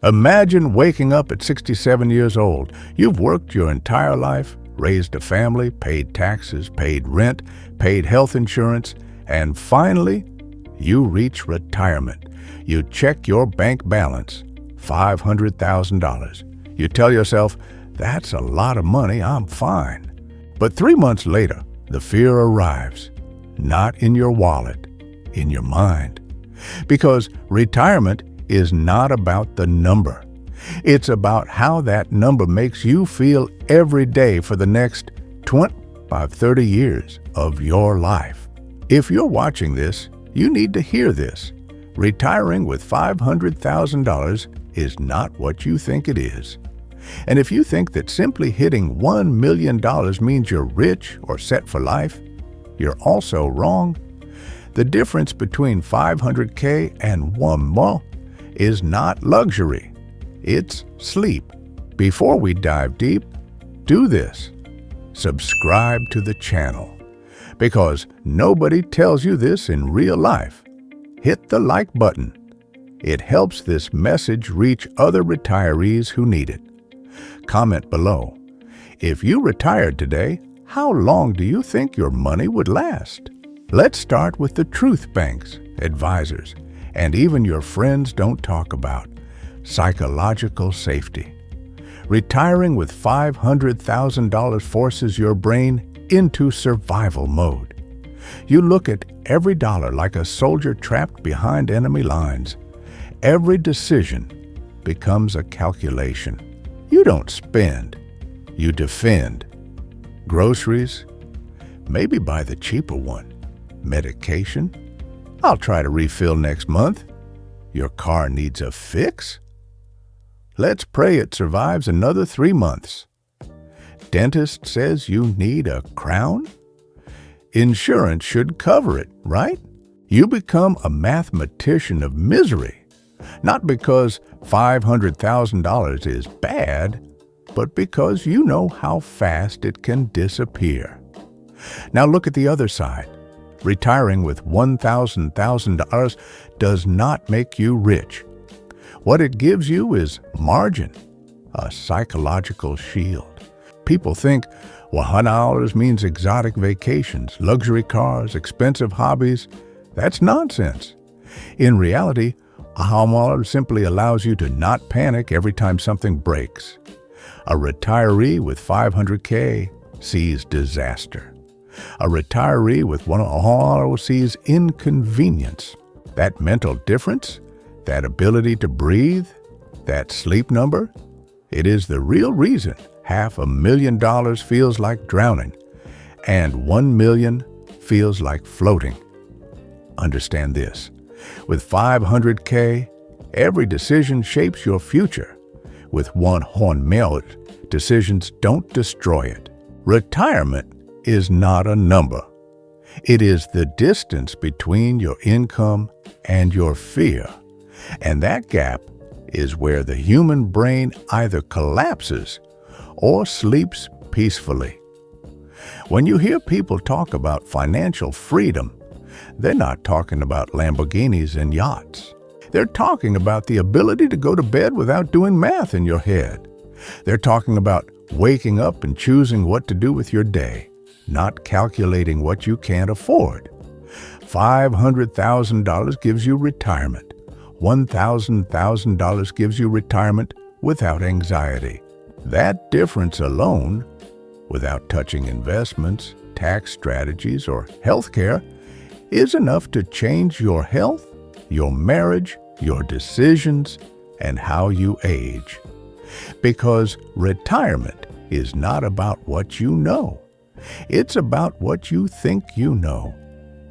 Imagine waking up at 67 years old. You've worked your entire life, raised a family, paid taxes, paid rent, paid health insurance, and finally, you reach retirement. You check your bank balance, $500,000. You tell yourself, that's a lot of money, I'm fine. But 3 months later, the fear arrives, not in your wallet, in your mind. Because retirement is not about the number. It's about how that number makes you feel every day for the next 25, 30 years of your life. If you're watching this, you need to hear this. Retiring with $500,000 is not what you think it is. And if you think that simply hitting $1 million means you're rich or set for life, you're also wrong. The difference between $500K and $1 million is not luxury. It's sleep. Before we dive deep, do this. Subscribe to the channel. Because nobody tells you this in real life. Hit the like button. It helps this message reach other retirees who need it. Comment below. If you retired today, how long do you think your money would last? Let's start with the truth banks, advisors, and even your friends don't talk about psychological safety. Retiring with $500,000 forces your brain into survival mode. You look at every dollar like a soldier trapped behind enemy lines. Every decision becomes a calculation. You don't spend, you defend. Groceries? Maybe buy the cheaper one. Medication? I'll try to refill next month. Your car needs a fix? Let's pray it survives another 3 months. Dentist says you need a crown? Insurance should cover it, right? You become a mathematician of misery, not because $500,000 is bad, but because you know how fast it can disappear. Now look at the other side. Retiring with $1,000 does not make you rich. What it gives you is margin, a psychological shield. People think, well, $100 means exotic vacations, luxury cars, expensive hobbies. That's nonsense. In reality, $100 simply allows you to not panic every time something breaks. A retiree with $500K sees disaster. A retiree with $100 sees inconvenience. That mental difference, that ability to breathe, that sleep number, it is the real reason $500,000 feels like drowning and $1 million feels like floating. Understand this. With $500K, every decision shapes your future. With $1 million, decisions don't destroy it. Retirement is not a number. It is the distance between your income and your fear. And that gap is where the human brain either collapses or sleeps peacefully. When you hear people talk about financial freedom, they're not talking about Lamborghinis and yachts. They're talking about the ability to go to bed without doing math in your head. They're talking about waking up and choosing what to do with your day, not calculating what you can't afford. $500,000 gives you retirement. $1,000 gives you retirement without anxiety. That difference alone, without touching investments, tax strategies, or health care, is enough to change your health, your marriage, your decisions, and how you age. Because retirement is not about what you know. It's about what you think you know.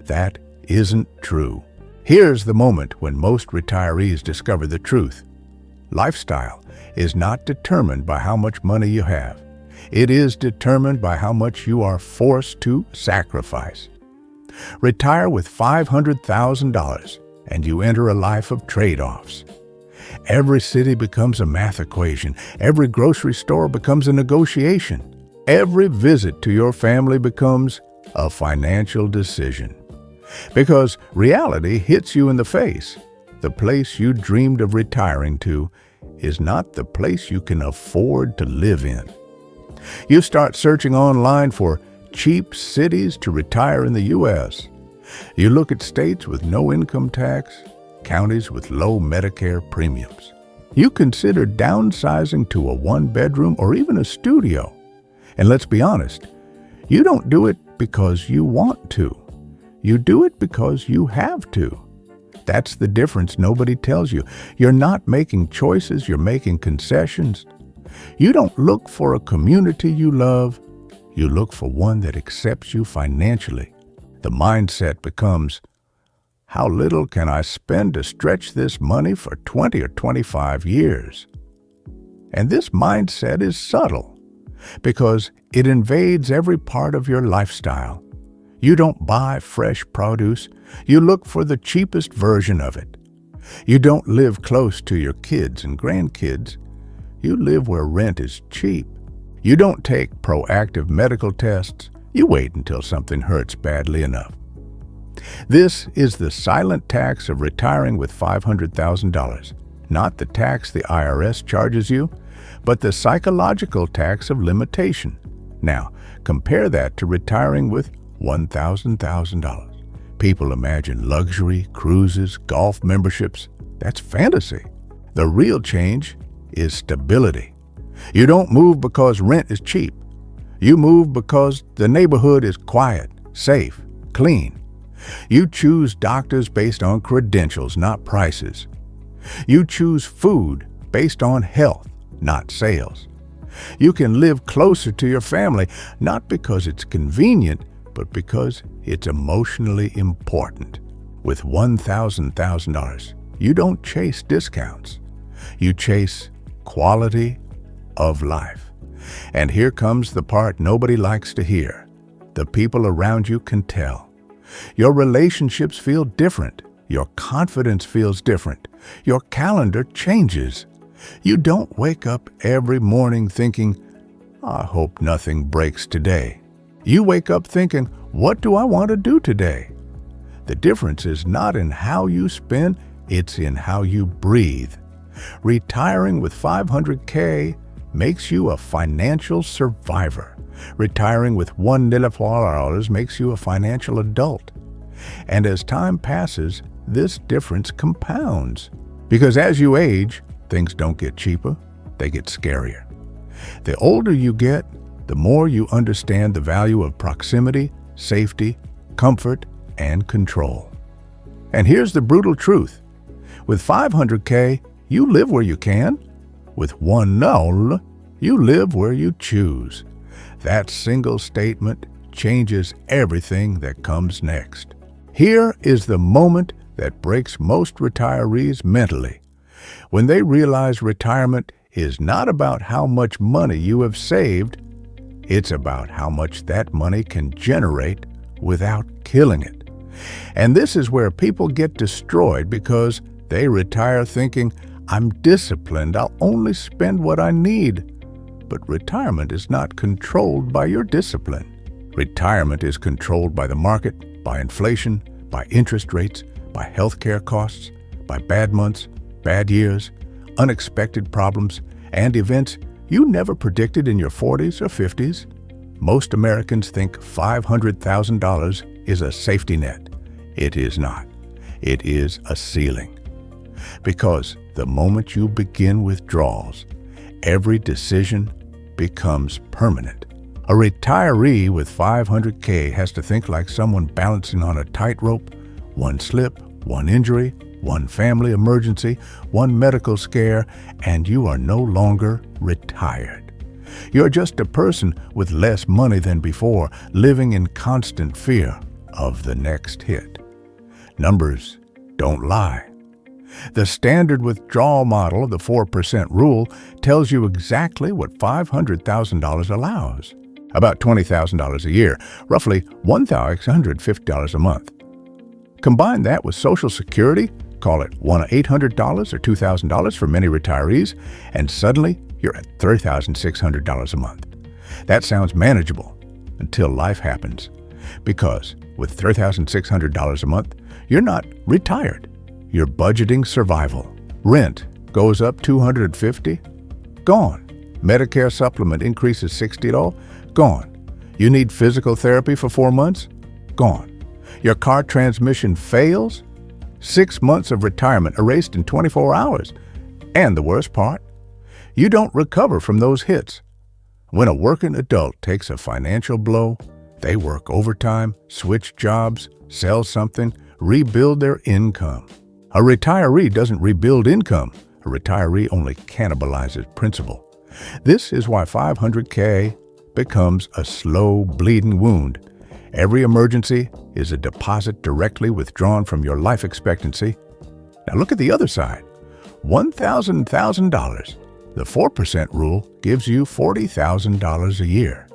That isn't true. Here's the moment when most retirees discover the truth. Lifestyle is not determined by how much money you have. It is determined by how much you are forced to sacrifice. Retire with $500,000 and you enter a life of trade-offs. Every city becomes a math equation. Every grocery store becomes a negotiation. Every visit to your family becomes a financial decision. Because reality hits you in the face. The place you dreamed of retiring to is not the place you can afford to live in. You start searching online for cheap cities to retire in the U.S. You look at states with no income tax, counties with low Medicare premiums. You consider downsizing to a one-bedroom or even a studio. And let's be honest, you don't do it because you want to. You do it because you have to. That's the difference nobody tells you. You're not making choices, you're making concessions. You don't look for a community you love, you look for one that accepts you financially. The mindset becomes, how little can I spend to stretch this money for 20 or 25 years? And this mindset is subtle because it invades every part of your lifestyle. You don't buy fresh produce, you look for the cheapest version of it. You don't live close to your kids and grandkids, you live where rent is cheap. You don't take proactive medical tests, you wait until something hurts badly enough. This is the silent tax of retiring with $500,000, not the tax the IRS charges you, but the psychological tax of limitation. Now, compare that to retiring with $1,000. People imagine luxury, cruises, golf memberships. That's fantasy. The real change is stability. You don't move because rent is cheap. You move because the neighborhood is quiet, safe, clean. You choose doctors based on credentials, not prices. You choose food based on health, not sales. You can live closer to your family, not because it's convenient, but because it's emotionally important. With $1,000, you don't chase discounts. You chase quality of life. And here comes the part nobody likes to hear. The people around you can tell. Your relationships feel different. Your confidence feels different. Your calendar changes. You don't wake up every morning thinking, I hope nothing breaks today. You wake up thinking, what do I want to do today? The difference is not in how you spend, it's in how you breathe. Retiring with $500K makes you a financial survivor. Retiring with $1 million makes you a financial adult. And as time passes, this difference compounds. Because as you age, things don't get cheaper, they get scarier. The older you get, the more you understand the value of proximity, safety, comfort, and control. And here's the brutal truth. With $500K, you live where you can. With $1 million, you live where you choose. That single statement changes everything that comes next. Here is the moment that breaks most retirees mentally. When they realize retirement is not about how much money you have saved, it's about how much that money can generate without killing it. And this is where people get destroyed because they retire thinking, I'm disciplined, I'll only spend what I need. But retirement is not controlled by your discipline. Retirement is controlled by the market, by inflation, by interest rates, by healthcare costs, by bad months, bad years, unexpected problems, and events you never predicted in your 40s or 50s. Most Americans think $500,000 is a safety net. It is not. It is a ceiling. Because the moment you begin withdrawals, every decision becomes permanent. A retiree with $500K has to think like someone balancing on a tightrope. One slip, one injury, one family emergency, one medical scare, and you are no longer retired. You're just a person with less money than before, living in constant fear of the next hit. Numbers don't lie. The standard withdrawal model, the 4% rule, tells you exactly what $500,000 allows. About $20,000 a year, roughly $1,650 a month. Combine that with Social Security, call it $1,800 or $2,000 for many retirees, and suddenly you're at $3,600 a month. That sounds manageable until life happens. Because with $3,600 a month, you're not retired. You're budgeting survival. Rent, goes up $250, gone. Medicare supplement increases $60, gone. You need physical therapy for 4 months, gone. Your car transmission fails, 6 months of retirement erased in 24 hours. And the worst part, you don't recover from those hits. When a working adult takes a financial blow, they work overtime, switch jobs, sell something, rebuild their income. A retiree doesn't rebuild income. A retiree only cannibalizes principal. This is why 500K becomes a slow, bleeding wound. Every emergency is a deposit directly withdrawn from your life expectancy. Now look at the other side. $1,000. The 4% rule gives you $40,000 a year.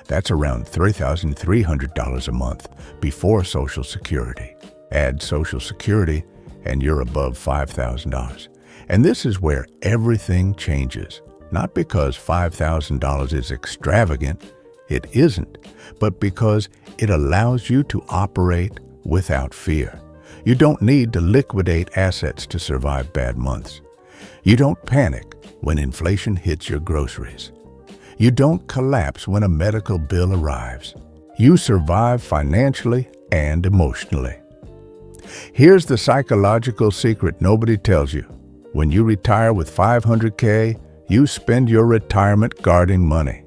That's around $3,300 a month before Social Security. Add Social Security and you're above $5,000. And this is where everything changes. Not because $5,000 is extravagant, it isn't, but because it allows you to operate without fear. You don't need to liquidate assets to survive bad months. You don't panic when inflation hits your groceries. You don't collapse when a medical bill arrives. You survive financially and emotionally. Here's the psychological secret nobody tells you. When you retire with 500K, you spend your retirement guarding money.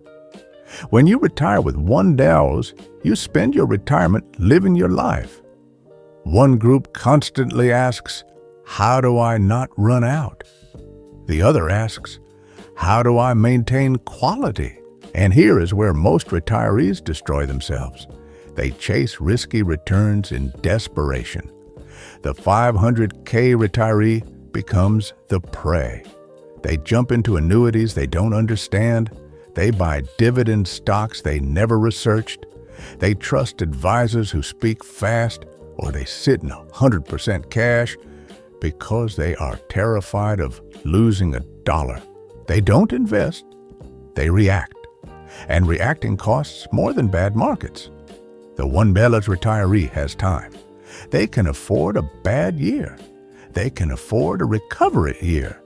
When you retire with $1, you spend your retirement living your life. One group constantly asks, how do I not run out? The other asks, how do I maintain quality? And here is where most retirees destroy themselves. They chase risky returns in desperation. The 500K retiree becomes the prey. They jump into annuities they don't understand. They buy dividend stocks they never researched. They trust advisors who speak fast, or they sit in 100% cash because they are terrified of losing a dollar. They don't invest, they react. And reacting costs more than bad markets. The $1 retiree has time. They can afford a bad year. They can afford a recovery year.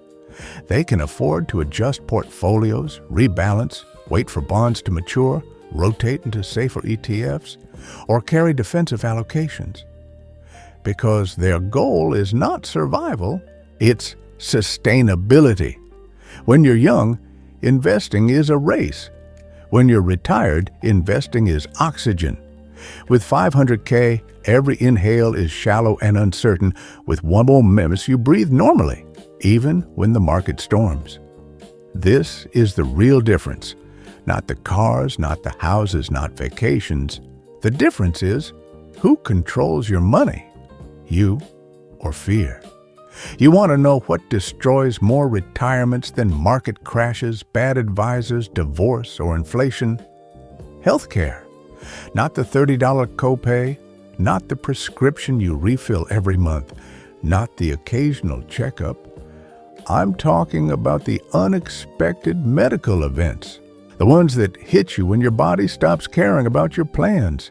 They can afford to adjust portfolios, rebalance, wait for bonds to mature, rotate into safer ETFs, or carry defensive allocations. Because their goal is not survival, it's sustainability. When you're young, investing is a race. When you're retired, investing is oxygen. With 500K, every inhale is shallow and uncertain. With one more miss, you breathe normally, even when the market storms. This is the real difference. Not the cars, not the houses, not vacations. The difference is who controls your money, you or fear. You want to know what destroys more retirements than market crashes, bad advisors, divorce, or inflation? Healthcare. Not the $30 copay, not the prescription you refill every month, not the occasional checkup. I'm talking about the unexpected medical events, the ones that hit you when your body stops caring about your plans.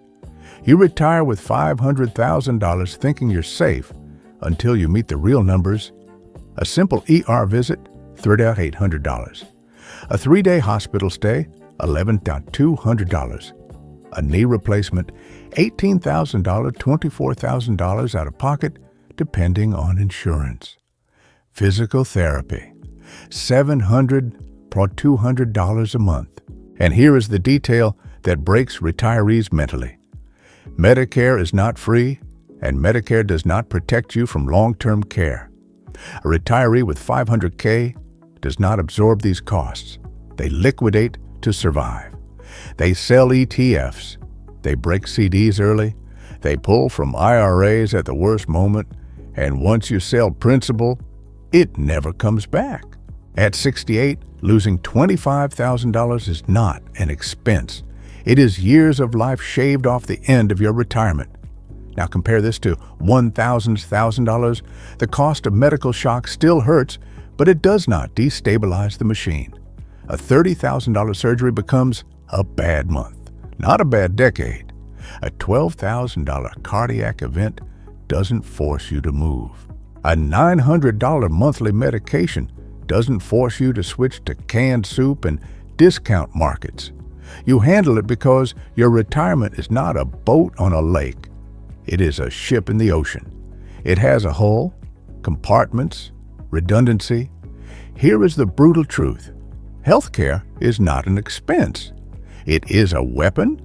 You retire with $500,000 thinking you're safe until you meet the real numbers. A simple ER visit, $3,800. A 3-day hospital stay, $11,200. A knee replacement, $18,000, $24,000 out of pocket, depending on insurance. Physical therapy, $700 or $200 a month. And here is the detail that breaks retirees mentally. Medicare is not free, and Medicare does not protect you from long-term care. A retiree with 500K does not absorb these costs. They liquidate to survive. They sell ETFs. They break CDs early. They pull from IRAs at the worst moment. And once you sell principal, it never comes back. At 68, losing $25,000 is not an expense. It is years of life shaved off the end of your retirement. Now compare this to $1,000. The cost of medical shock still hurts, but it does not destabilize the machine. A $30,000 surgery becomes a bad month, not a bad decade. A $12,000 cardiac event doesn't force you to move. A $900 monthly medication doesn't force you to switch to canned soup and discount markets. You handle it because your retirement is not a boat on a lake. It is a ship in the ocean. It has a hull, compartments, redundancy. Here is the brutal truth. Healthcare is not an expense. It is a weapon.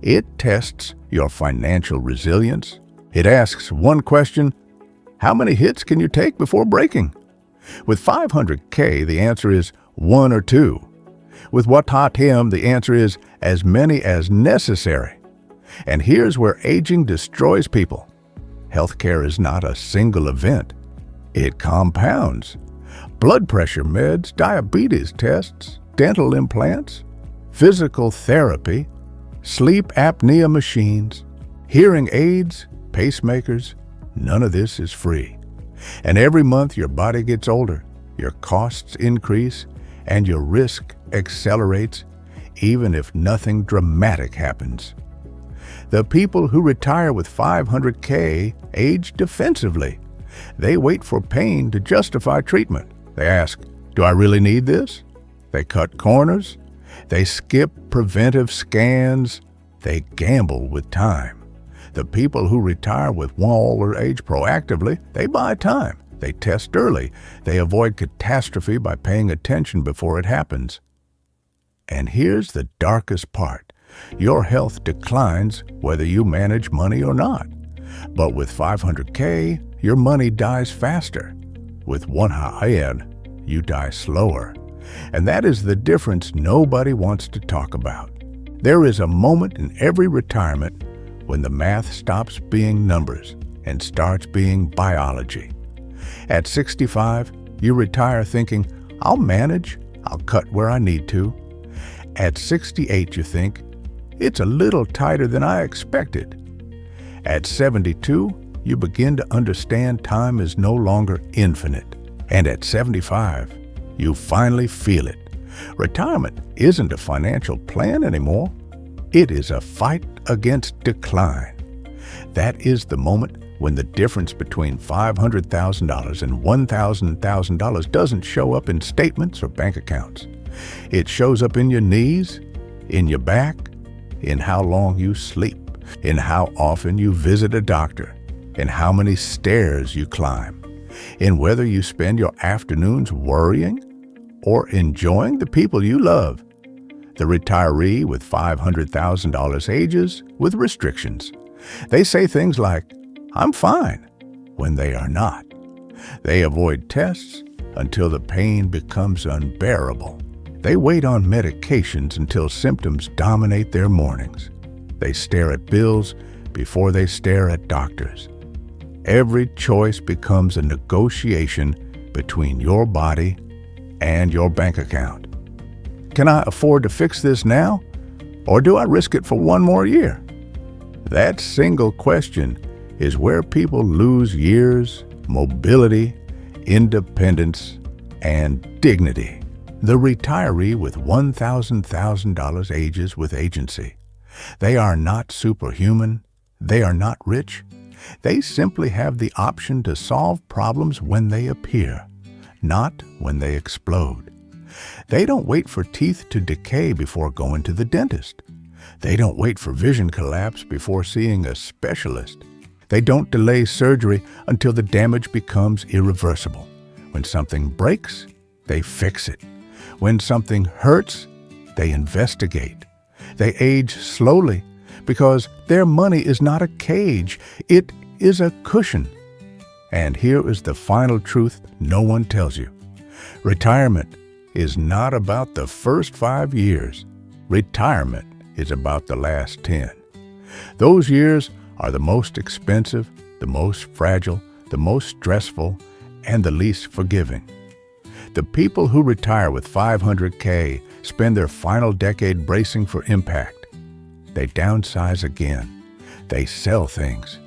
It tests your financial resilience. It asks one question: how many hits can you take before breaking? With 500K, the answer is 1 or 2. With Watatem, the answer is as many as necessary. And here's where aging destroys people. Healthcare is not a single event. It compounds. Blood pressure meds, diabetes tests, dental implants, physical therapy, sleep apnea machines, hearing aids, pacemakers. None of this is free. And every month your body gets older, your costs increase, and your risk accelerates, even if nothing dramatic happens. The people who retire with 500K age defensively. They wait for pain to justify treatment. They ask, do I really need this? They cut corners. They skip preventive scans. They gamble with time. The people who retire with older age proactively, they buy time. They test early. They avoid catastrophe by paying attention before it happens. And here's the darkest part. Your health declines whether you manage money or not. But with 500K, your money dies faster. With one high end, you die slower. And that is the difference nobody wants to talk about. There is a moment in every retirement when the math stops being numbers and starts being biology. At 65, you retire thinking, I'll manage, I'll cut where I need to. At 68, you think, it's a little tighter than I expected. At 72, you begin to understand time is no longer infinite. And at 75, you finally feel it. Retirement isn't a financial plan anymore. It is a fight against decline. That is the moment when the difference between $500,000 and $1,000 doesn't show up in statements or bank accounts. It shows up in your knees, in your back, in how long you sleep, in how often you visit a doctor, in how many stairs you climb, in whether you spend your afternoons worrying or enjoying the people you love. The retiree with $500,000 ages with restrictions. They say things like, I'm fine, when they are not. They avoid tests until the pain becomes unbearable. They wait on medications until symptoms dominate their mornings. They stare at bills before they stare at doctors. Every choice becomes a negotiation between your body and your bank account. Can I afford to fix this now? Or do I risk it for one more year? That single question is where people lose years, mobility, independence, and dignity. The retiree with $1,000 ages with agency. They are not superhuman. They are not rich. They simply have the option to solve problems when they appear, not when they explode. They don't wait for teeth to decay before going to the dentist. They don't wait for vision collapse before seeing a specialist. They don't delay surgery until the damage becomes irreversible. When something breaks, they fix it. When something hurts, they investigate. They age slowly because their money is not a cage, it is a cushion. And here is the final truth no one tells you. Retirement is not about the first 5 years. Retirement is about the last 10. Those years are the most expensive, the most fragile, the most stressful, and the least forgiving. The people who retire with 500K spend their final decade bracing for impact. They downsize again. They sell things.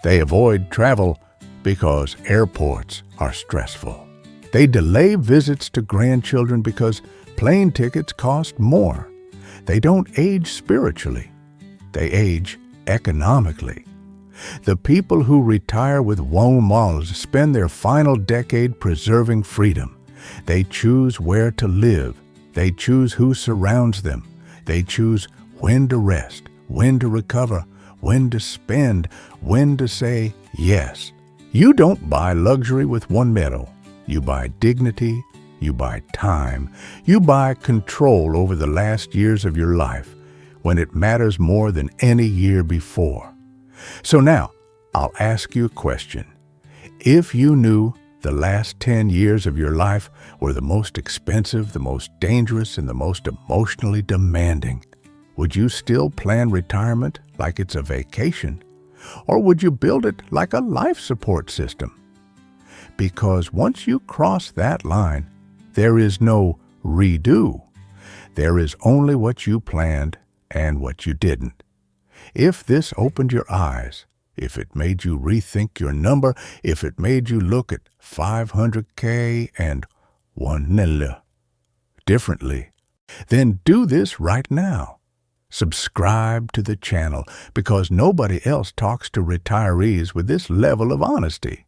They avoid travel because airports are stressful. They delay visits to grandchildren because plane tickets cost more. They don't age spiritually. They age economically. The people who retire with warm walls spend their final decade preserving freedom. They choose where to live. They choose who surrounds them. They choose when to rest, when to recover, when to spend, when to say yes. You don't buy luxury with one medal. You buy dignity, you buy time, you buy control over the last years of your life when it matters more than any year before. So now, I'll ask you a question. If you knew the last 10 years of your life were the most expensive, the most dangerous, and the most emotionally demanding, would you still plan retirement like it's a vacation? Or would you build it like a life support system? Because once you cross that line, there is no redo. There is only what you planned and what you didn't. If this opened your eyes, if it made you rethink your number, if it made you look at 500K and 1 million differently, then do this right now. Subscribe to the channel because nobody else talks to retirees with this level of honesty.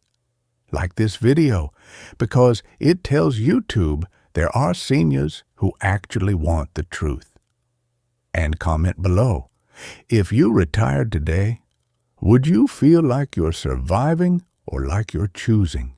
Like this video because it tells YouTube there are seniors who actually want the truth. And comment below. If you retired today, would you feel like you're surviving or like you're choosing?